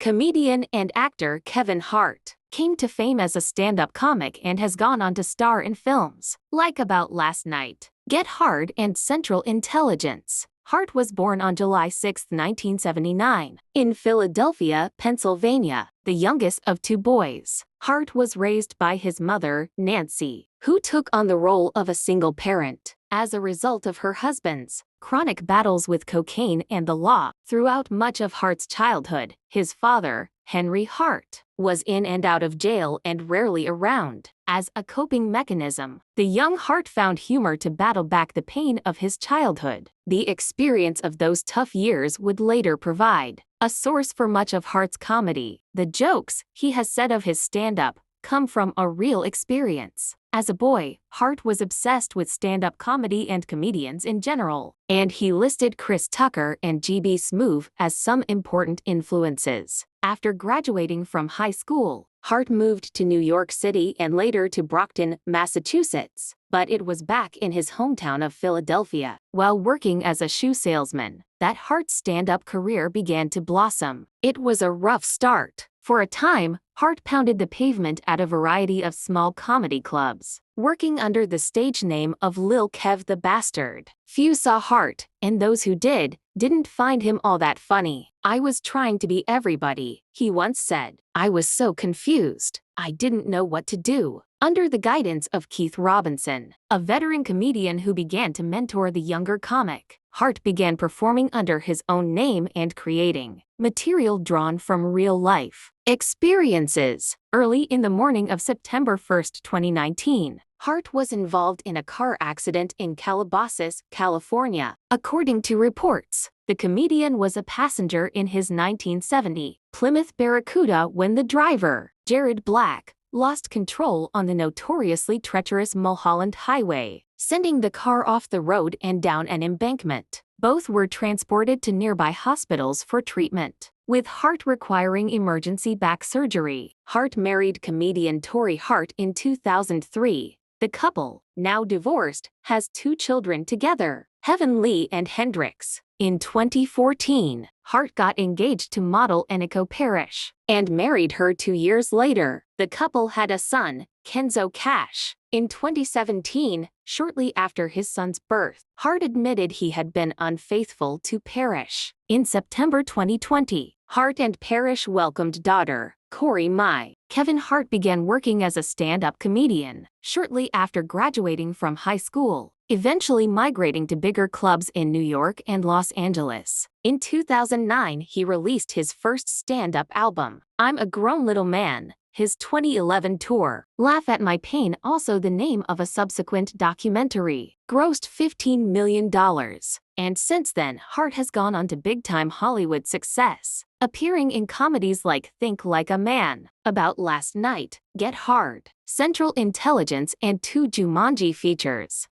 Comedian and actor Kevin Hart came to fame as a stand-up comic and has gone on to star in films like About Last Night, Get Hard, and Central Intelligence. Hart was born on July 6, 1979, in Philadelphia, Pennsylvania, the youngest of two boys. Hart was raised by his mother, Nancy, who took on the role of a single parent as a result of her husband's chronic battles with cocaine and the law. Throughout much of Hart's childhood, his father, Henry Hart, was in and out of jail and rarely around. As a coping mechanism, the young Hart found humor to battle back the pain of his childhood. The experience of those tough years would later provide a source for much of Hart's comedy. The jokes he has said of his stand-up come from a real experience. As a boy, Hart was obsessed with stand-up comedy and comedians in general, and he listed Chris Tucker and G.B. Smoove as some important influences. After graduating from high school, Hart moved to New York City and later to Brockton, Massachusetts, but it was back in his hometown of Philadelphia, while working as a shoe salesman, that Hart's stand-up career began to blossom. It was a rough start. For a time, Hart pounded the pavement at a variety of small comedy clubs, working under the stage name of Lil Kev the Bastard. Few saw Hart, and those who did, didn't find him all that funny. "I was trying to be everybody," he once said. "I was so confused. I didn't know what to do." Under the guidance of Keith Robinson, a veteran comedian who began to mentor the younger comic, Hart began performing under his own name and creating material drawn from real-life experiences. Early in the morning of September 1, 2019, Hart was involved in a car accident in Calabasas, California. According to reports, the comedian was a passenger in his 1970 Plymouth Barracuda when the driver, Jared Black, lost control on the notoriously treacherous Mulholland Highway, sending the car off the road and down an embankment. Both were transported to nearby hospitals for treatment, with Hart requiring emergency back surgery. Hart married comedian Tori Hart in 2003. The couple, now divorced, has two children together, Heaven Lee and Hendrix. In 2014, Hart got engaged to model Eniko Parrish and married her 2 years later. The couple had a son, Kenzo Cash. In 2017, shortly after his son's birth, Hart admitted he had been unfaithful to Parrish. In September 2020, Hart and Parrish welcomed daughter, Corey Mai. Kevin Hart began working as a stand-up comedian shortly after graduating from high school, eventually migrating to bigger clubs in New York and Los Angeles. In 2009, he released his first stand-up album, I'm a Grown Little Man. His 2011 tour, Laugh at My Pain, also the name of a subsequent documentary, grossed $15 million. And since then, Hart has gone on to big-time Hollywood success, appearing in comedies like Think Like a Man, About Last Night, Get Hard, Central Intelligence, and 2 Jumanji features.